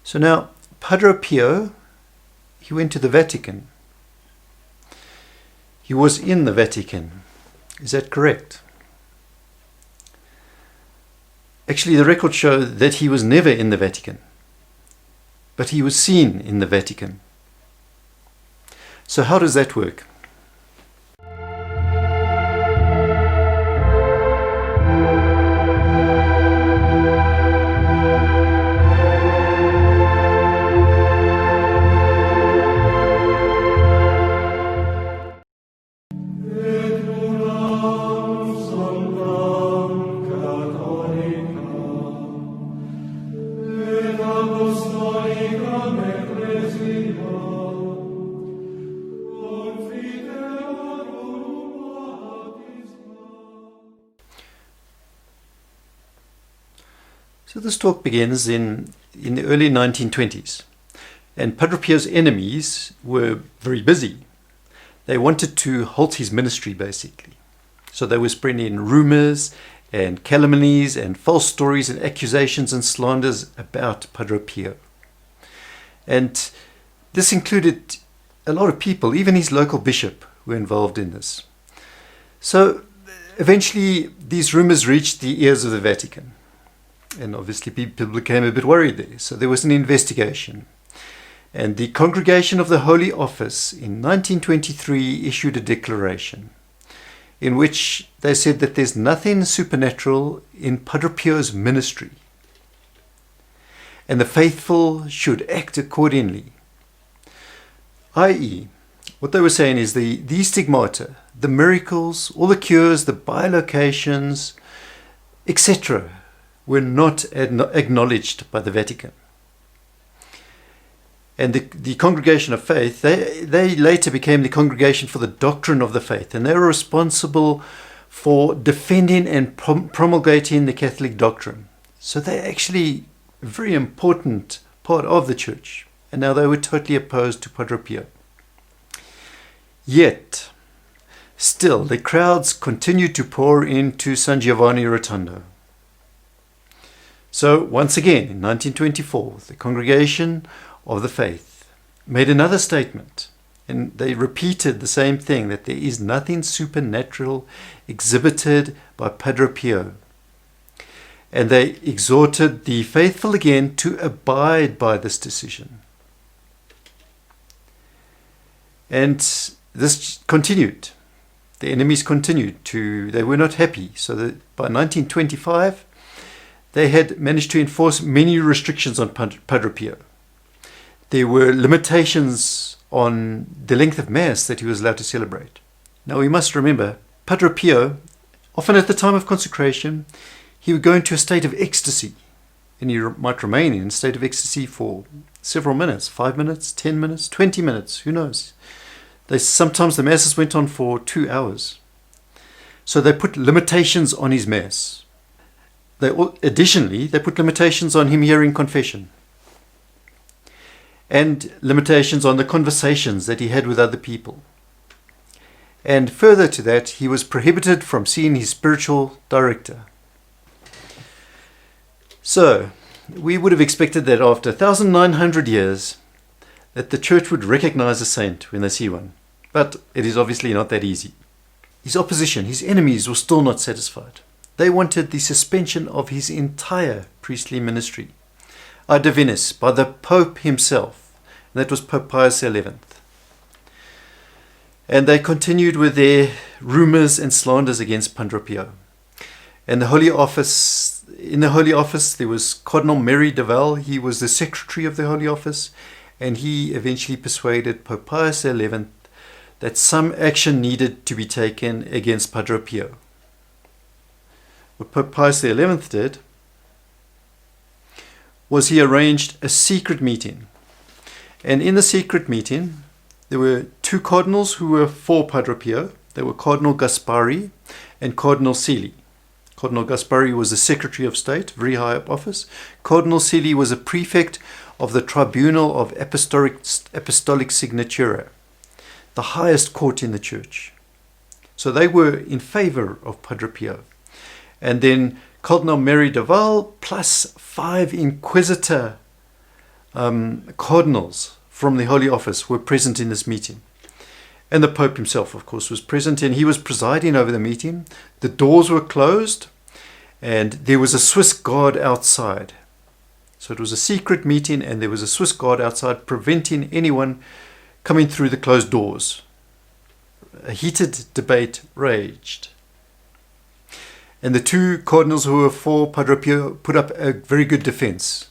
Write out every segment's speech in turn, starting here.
So now, Padre Pio, he went to the Vatican. He was in the Vatican. Is that correct? Actually, the records show that he was never in the Vatican, but he was seen in the Vatican. So how does that work? So this talk begins in the early 1920s, and Padre Pio's enemies were very busy. They wanted to halt his ministry, basically. So they were spreading rumours and calumnies and false stories and accusations and slanders about Padre Pio. And this included a lot of people, even his local bishop were involved in this. So eventually these rumours reached the ears of the Vatican. And obviously people became a bit worried there. So there was an investigation. And the Congregation of the Holy Office in 1923 issued a declaration in which they said that there's nothing supernatural in Padre Pio's ministry. And the faithful should act accordingly. I.e., what they were saying is the stigmata, the miracles, all the cures, the bilocations, etc., were not acknowledged by the Vatican. And the Congregation of Faith, they later became the Congregation for the Doctrine of the Faith, and they were responsible for defending and promulgating the Catholic doctrine. So they're actually a very important part of the Church, and now they were totally opposed to Padre Pio. Yet, still, the crowds continued to pour into San Giovanni Rotondo. So once again, in 1924, the Congregation of the Faith made another statement, and they repeated the same thing, that there is nothing supernatural exhibited by Padre Pio. And they exhorted the faithful again to abide by this decision. And this continued. The enemies continued they were not happy. So that by 1925, they had managed to enforce many restrictions on Padre Pio. There were limitations on the length of Mass that he was allowed to celebrate. Now we must remember, Padre Pio, often at the time of consecration, he would go into a state of ecstasy, and he might remain in a state of ecstasy for several minutes, 5 minutes, 10 minutes, 20 minutes, who knows. Sometimes the Masses went on for 2 hours. So they put limitations on his Mass. Additionally, they put limitations on him hearing confession, and limitations on the conversations that he had with other people. And further to that, he was prohibited from seeing his spiritual director. So, we would have expected that after 1,900 years, that the Church would recognize a saint when they see one. But it is obviously not that easy. His opposition, his enemies, were still not satisfied. They wanted the suspension of his entire priestly ministry, ad divinis, by the Pope himself. And that was Pope Pius XI. And they continued with their rumours and slanders against Padre Pio. And in the Holy Office, there was Cardinal Merry de Val. He was the secretary of the Holy Office, and he eventually persuaded Pope Pius XI that some action needed to be taken against Padre Pio. What Pope Pius XI did was he arranged a secret meeting. And in the secret meeting, there were 2 cardinals who were for Padre Pio. They were Cardinal Gaspari and Cardinal Sili. Cardinal Gaspari was the Secretary of State, very high up office. Cardinal Sili was a prefect of the Tribunal of Apostolic Signatura, the highest court in the Church. So they were in favor of Padre Pio. And then Cardinal Merry de Val plus 5 inquisitor cardinals from the Holy Office were present in this meeting. And the Pope himself, of course, was present, and he was presiding over the meeting. The doors were closed, and there was a Swiss guard outside. So it was a secret meeting, and there was a Swiss guard outside preventing anyone coming through the closed doors. A heated debate raged. And the two cardinals who were for Padre Pio put up a very good defense.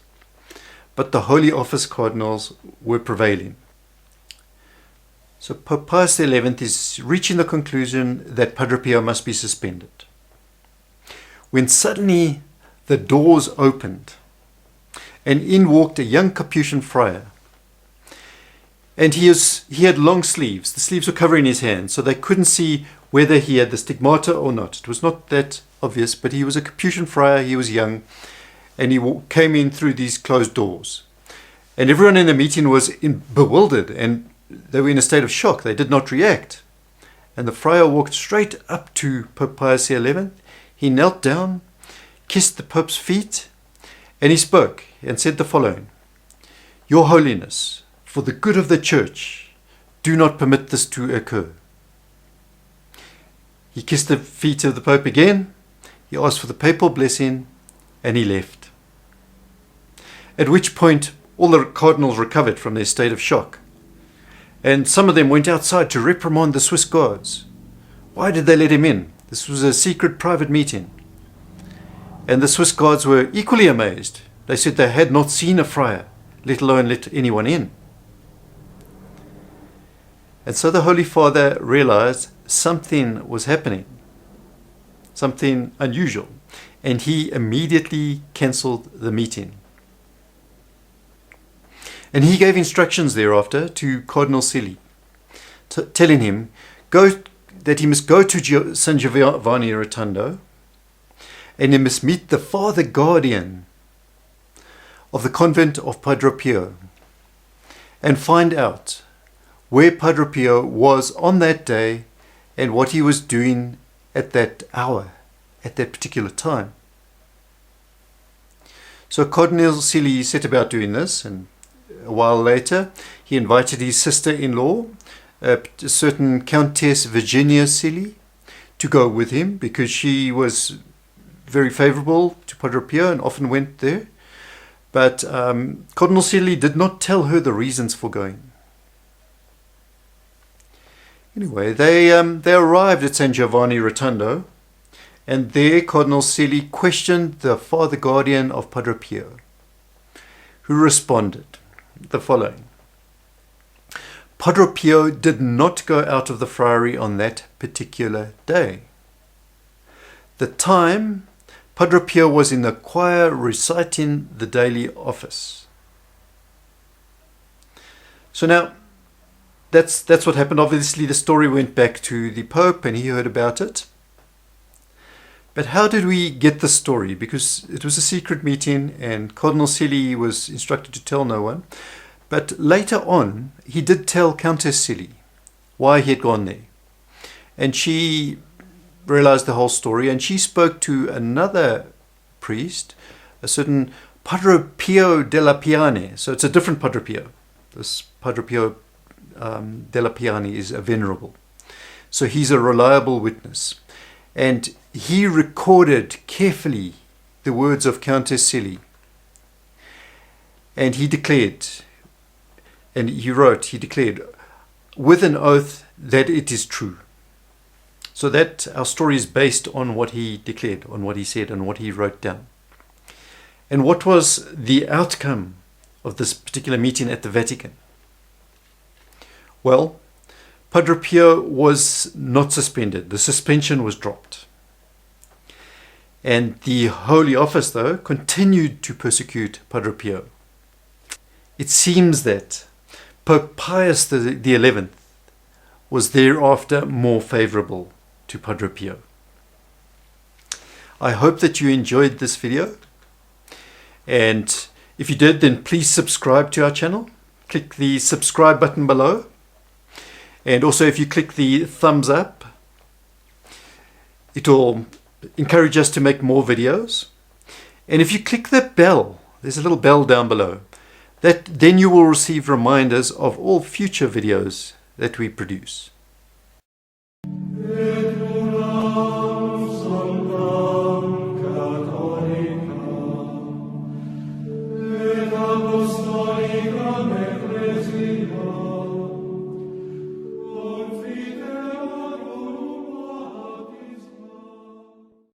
But the Holy Office cardinals were prevailing. So Pope Pius XI is reaching the conclusion that Padre Pio must be suspended. When suddenly the doors opened, and in walked a young Capuchin friar. And he had long sleeves. The sleeves were covering his hands, so they couldn't see whether he had the stigmata or not. It was not that obvious, but he was a Capuchin friar, he was young, and he came in through these closed doors. And everyone in the meeting was bewildered, and they were in a state of shock. They did not react. And the friar walked straight up to Pope Pius XI. He knelt down, kissed the Pope's feet, and he spoke and said the following: "Your Holiness, for the good of the Church, do not permit this to occur." He kissed the feet of the Pope again, he asked for the papal blessing, and he left. At which point all the cardinals recovered from their state of shock, and some of them went outside to reprimand the Swiss guards. Why did they let him in? This was a secret private meeting. And the Swiss guards were equally amazed. They said they had not seen a friar, let alone let anyone in. And so the Holy Father realized something was happening, something unusual, and he immediately cancelled the meeting. And he gave instructions thereafter to Cardinal Silly, telling him that he must go to San Giovanni Rotondo, and he must meet the Father Guardian of the convent of Padre Pio and find out where Padre Pio was on that day and what he was doing at that hour, at that particular time. So Cardinal Silly set about doing this, and a while later he invited his sister-in-law, a certain Countess Virginia Silly, to go with him because she was very favorable to Padre Pio and often went there. But Cardinal Silly did not tell her the reasons for going. Anyway, they arrived at San Giovanni Rotondo, and there Cardinal Silly questioned the Father Guardian of Padre Pio, who responded the following: Padre Pio did not go out of the friary on that particular day. The time, Padre Pio was in the choir reciting the daily office. So now, that's what happened. Obviously, the story went back to the Pope and he heard about it. But how did we get the story? Because it was a secret meeting and Cardinal Silly was instructed to tell no one. But later on, he did tell Countess Silly why he had gone there. And she realized the whole story, and she spoke to another priest, a certain Padre Pio della Piane. So it's a different Padre Pio. This Padre Pio della Piane is a venerable. So he's a reliable witness. And he recorded carefully the words of Countess Silly. And he declared, he declared with an oath that it is true. So that our story is based on what he declared, on what he said, and what he wrote down. And what was the outcome of this particular meeting at the Vatican? Well, Padre Pio was not suspended. The suspension was dropped. And the Holy Office, though, continued to persecute Padre Pio. It seems that Pope Pius XI was thereafter more favorable to Padre Pio. I hope that you enjoyed this video, and if you did, then please subscribe to our channel. Click the subscribe button below, and also if you click the thumbs up, it will encourage us to make more videos. And if you click the bell, there's a little bell down below, Then you will receive reminders of all future videos that we produce.